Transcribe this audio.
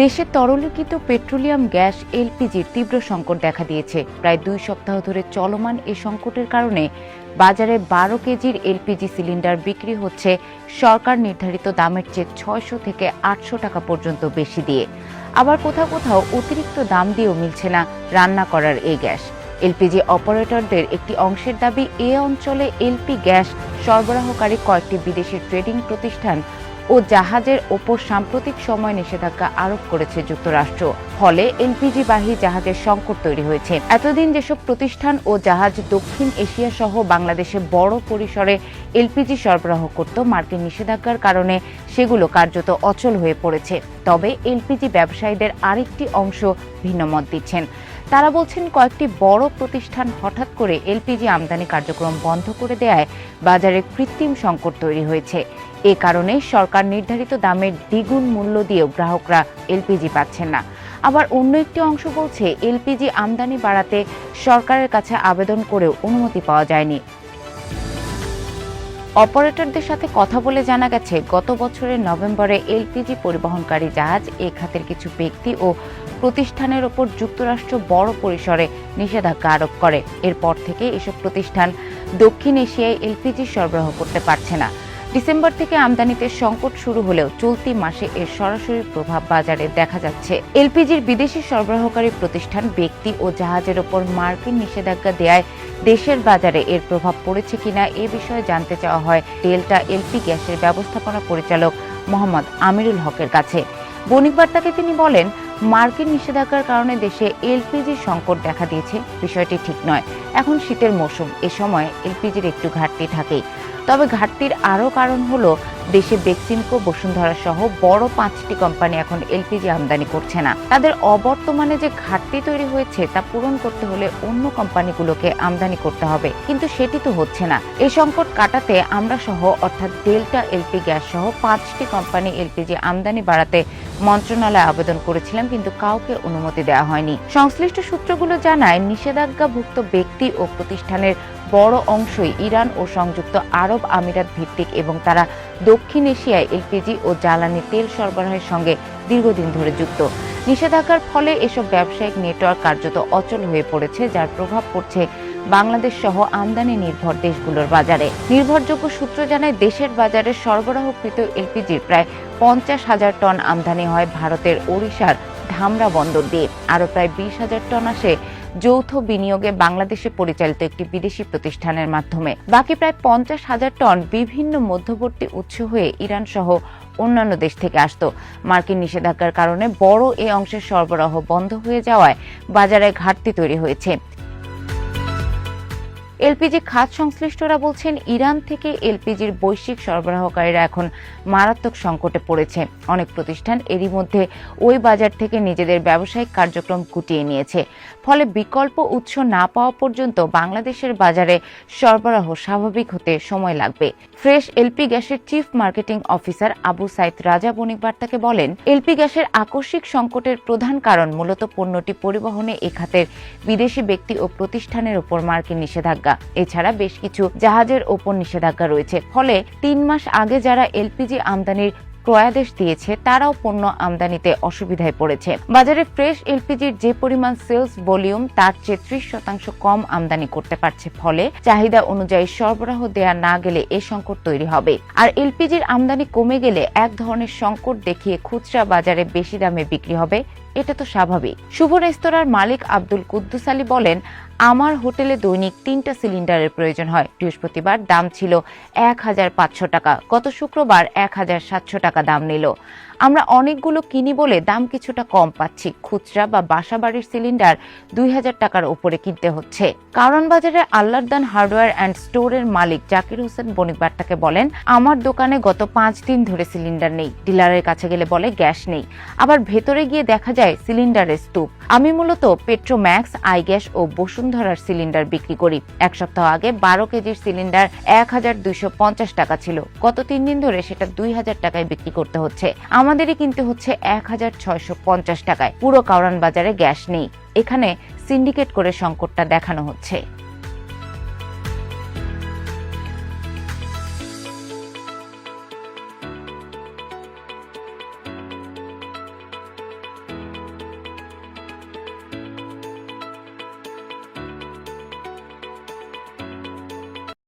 দেশে তরলীকৃত petroleum gas এলপিজির তীব্র সংকট দেখা দিয়েছে। প্রায় 2 সপ্তাহ ধরে চলমান এই সংকটের কারণে বাজারে 12 কেজির এলপিজি সিলিন্ডার বিক্রি হচ্ছে সরকার নির্ধারিত দামের চেয়ে 600 থেকে 800 টাকা পর্যন্ত বেশি দিয়ে। আবার কোথাও কোথাও অতিরিক্ত দাম দিয়েও মিলছে না রান্না করার এই গ্যাস। এলপিজি অপারেটরদের একটি অংশের দাবি, এ অঞ্চলে এলপি গ্যাস সরবরাহকারী কয়েকটি বিদেশি ট্রেডিং প্রতিষ্ঠান ও জাহাজের ওপর সাম্প্রতিক সময় নিষেধাজ্ঞা আরোপ করেছে যুক্তরাষ্ট্র। ফলে এলপিজি বাহী জাহাজের সংকট তৈরি হয়েছে। এতদিন যেসব প্রতিষ্ঠান ও জাহাজ দক্ষিণ এশিয়া সহ বাংলাদেশে বড় পরিসরে এলপিজি সরবরাহ করত, মার্কিন নিষেধাজ্ঞার কারণে সেগুলো কার্যত অচল হয়ে পড়েছে। তবে এলপিজি ব্যবসায়ীদের আরেকটি অংশ ভিন্ন মত দিচ্ছেন। তারা বলছেন, কয়েকটি বড় প্রতিষ্ঠান হঠাৎ করে এলপিজি আমদানি কার্যক্রম বন্ধ করে দেয়ায় বাজারে কৃত্রিম সংকট তৈরি হয়েছে। এ কারণে সরকার নির্ধারিত দামের দ্বিগুণ মূল্য দিয়েও গ্রাহকরা এলপিজি পাচ্ছেন না। আবার অন্য একটি অংশ বলছে, এলপিজি আমদানি বাড়াতে সরকারের কাছে আবেদন করেও অনুমতি পাওয়া যায়নি। অপারেটরদের সাথে কথা বলে জানা গেছে, গত বছরের নভেম্বরে এলপিজি পরিবহনকারী জাহাজ এ খাতের কিছু ব্যক্তি ও প্রতিষ্ঠানের ওপর যুক্তরাষ্ট্র বড় পরিসরে নিষেধাজ্ঞা আরোপ করে। এরপর থেকে এসব প্রতিষ্ঠান দক্ষিণ এশিয়ায় এলপিজি সরবরাহ করতে পারছে না। ডিসেম্বর থেকে আমদানিতে সংকট শুরু হলেও চলতি মাসে এর সরাসরি প্রভাব বাজারে দেখা যাচ্ছে। এলপিজির বিদেশি সরবরাহকারী প্রতিষ্ঠান, ব্যক্তি ও জাহাজের ওপর মার্কিন নিষেধাজ্ঞা দেয়ায় দেশের বাজারে এর প্রভাব পড়েছে কিনা এ বিষয়ে জানতে চাওয়া হয় ডেল্টা এলপি গ্যাসের ব্যবস্থাপনা পরিচালক মোহাম্মদ আমিরুল হকের কাছে। বণিক বার্তাকে তিনি বলেন, মার্কিন নিষেধাজ্ঞার কারণে দেশে এলপিজি সংকট দেখা দিয়েছে, বিষয়টি ঠিক নয়। এখন শীতের মৌসুম, এ সময় এলপিজির একটু ঘাটতি থাকেই। তবে ঘাটতির আরও কারণ হলো, দেশে বেক্সিমকো, বসুন্ধরা সহ বড় 5টি কোম্পানি এখন এলপিজি আমদানি করছে না। তাদের অবর্তমানে যে ঘাটতি তৈরি হয়েছে তা পূরণ করতে হলে অন্য কোম্পানিগুলোকে আমদানি করতে হবে, কিন্তু সেটি তো হচ্ছে না। এই সংকট কাটাতে আমরা সহ অর্থাৎ ডেল্টা এলপি গ্যাস সহ 5টি কোম্পানি এলপিজি আমদানি বাড়াতে মন্ত্রণালয়ে আবেদন করেছিলাম, কিন্তু কাউকে অনুমতি দেওয়া হয়নি। সংশ্লিষ্ট সূত্রগুলো জানায়, নিষেধাজ্ঞাভুক্ত ব্যক্তি ও প্রতিষ্ঠানের বড় অংশই ইরান ও সংযুক্ত আরব আমিরাত ভিত্তিক এবং তারা দক্ষিণ এশিয়ায় এলপিজি ও জ্বালানি তেল সরবরাহের সঙ্গে দীর্ঘদিন ধরে যুক্ত। নিষেধাজ্ঞার ফলে এসব ব্যবসায়িক নেটওয়ার্ক কার্যত অচল হয়ে পড়েছে, যার প্রভাব পড়ছে বাংলাদেশ সহ আমদানি নির্ভর দেশগুলোর বাজারে। নির্ভরযোগ্য সূত্র জানায়, দেশের বাজারে সরবরাহকৃত এলপিজির প্রায় 50,000 টন আমদানি হয় ভারতের ওড়িশার ধামরা বন্দর দিয়ে। আরও প্রায় 20,000 টন আসে যৌথ বিনিয়োগে বাংলাদেশে পরিচালিত একটি বিদেশি প্রতিষ্ঠানের মাধ্যমে। বাকি প্রায় 50,000 টন বিভিন্ন মধ্যবর্তী উৎস হয়ে ইরান সহ অন্যান্য দেশ থেকে আসত। মার্কিন নিষেধাজ্ঞার কারণে বড় এ অংশের সরবরাহ বন্ধ হয়ে যাওয়ায় বাজারে ঘাটতি তৈরি হয়েছে। এলপিজি খাত সংশ্লিষ্টরা বলছেন, ইরান থেকে এলপিজির বৈশ্বিক সরবরাহকারীরা এখন মারাত্মক সংকটে পড়েছে। অনেক প্রতিষ্ঠান এরই মধ্যে ওই বাজার থেকে নিজেদের ব্যবসায়িক কার্যক্রম গুটিয়ে নিয়েছে। ফলে বিকল্প উৎস না পাওয়া পর্যন্ত বাংলাদেশের বাজারে সরবরাহ স্বাভাবিক হতে সময় লাগবে। ফ্রেশ এলপি গ্যাসের chief marketing officer Abu Sayeed Raja বণিক বার্তাকে বলেন, এলপি গ্যাসের আকস্মিক সংকটের প্রধান কারণ মূলত পণ্যটি পরিবহনে এ খাতের বিদেশি ব্যক্তি ও প্রতিষ্ঠানের উপর মার্কিন নিষেধাজ্ঞা। এছাড়া বেশ কিছু জাহাজের ওপর নিষেধাজ্ঞা রয়েছে। ফলে 3 মাস আগে যারা এলপিজি আমদানির ক্রয়াদেশ দিয়েছে তারাও পণ্য আমদানিতে অসুবিধায় পড়েছে। বাজারে ফ্রেশ এলপিজির যে পরিমাণ সেলস ভলিউম তার চেয়ে 30% কম আমদানি করতে পারছে। ফলে চাহিদা অনুযায়ী সরবরাহ দেয়া না গেলে এ সংকট তৈরি হবে। আর এলপিজির আমদানি কমে গেলে এক ধরনের সংকট দেখিয়ে খুচরা বাজারে বেশি দামে বিক্রি হবে, এটা তো স্বাভাবিক। শুভ রেস্তোরাঁর মালিক আব্দুল কুদ্দুস আলী বলেন, আমার হোটেলে দৈনিক 3টা সিলিন্ডারের প্রয়োজন হয়। বৃহস্পতিবার দাম ছিল 1,500 টাকা, গত শুক্রবার 1,700 টাকা দাম নিল। আমরা অনেকগুলো কিনি বলে দাম কিছুটা কম পাচ্ছি। খুচরা বা বাসাবাড়ির সিলিন্ডার 2,000 টাকার উপরে কিনতে হচ্ছে। কারণ বাজারে আল্লাহদান হার্ডওয়্যার অ্যান্ড স্টোরের মালিক জাকির হোসেন বণিক বার্তাকে বলেন, আমার দোকানে গত 5 দিন ধরে সিলিন্ডার নেই। ডিলারের কাছে গেলে বলে গ্যাস নেই, আবার ভেতরে গিয়ে দেখা যায় সিলিন্ডারের স্তূপ। আমি মূলত পেট্রোম্যাক্স, আই গ্যাস ও বসুন্ধরার সিলিন্ডার বিক্রি করি। এক সপ্তাহ আগে 12 কেজির সিলিন্ডার 1,250 টাকা ছিল। গত 3 দিন ধরে সেটা 2,000 টাকায় বিক্রি করতে হচ্ছে। আমাদেরই কিনতে হচ্ছে 1,650 টাকায়। পুরো কারওয়ান বাজারে গ্যাস নেই। এখানে সিন্ডিকেট করে সংকটটা দেখানো হচ্ছে।